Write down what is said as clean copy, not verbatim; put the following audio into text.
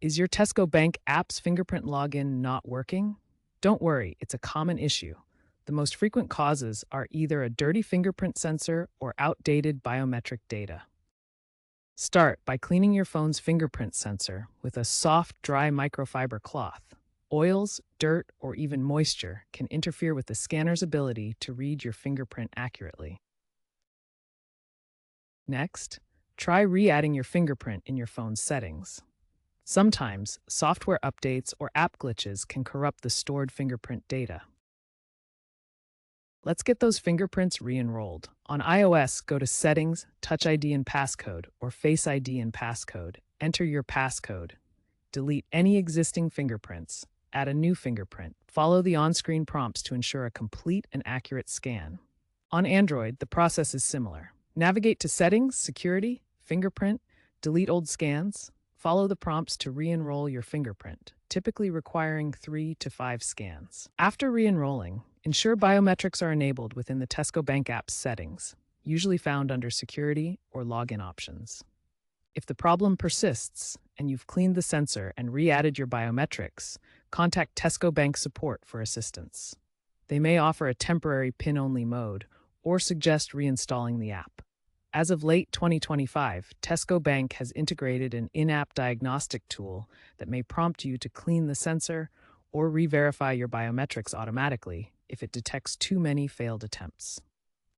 Is your Tesco Bank app's fingerprint login not working? Don't worry, it's a common issue. The most frequent causes are either a dirty fingerprint sensor or outdated biometric data. Start by cleaning your phone's fingerprint sensor with a soft, dry microfiber cloth. Oils, dirt, or even moisture can interfere with the scanner's ability to read your fingerprint accurately. Next, try re-adding your fingerprint in your phone's settings. Sometimes, software updates or app glitches can corrupt the stored fingerprint data. Let's get those fingerprints re-enrolled. On iOS, go to Settings, Touch ID and Passcode, or Face ID and Passcode. Enter your passcode. Delete any existing fingerprints. Add a new fingerprint. Follow the on-screen prompts to ensure a complete and accurate scan. On Android, the process is similar. Navigate to Settings, Security, Fingerprint, delete old scans. Follow the prompts to re-enroll your fingerprint, typically requiring 3 to 5 scans. After re-enrolling, ensure biometrics are enabled within the Tesco Bank app's settings, usually found under Security or Login options. If the problem persists and you've cleaned the sensor and re-added your biometrics, contact Tesco Bank support for assistance. They may offer a temporary PIN-only mode or suggest reinstalling the app. As of late 2025, Tesco Bank has integrated an in-app diagnostic tool that may prompt you to clean the sensor or re-verify your biometrics automatically if it detects too many failed attempts.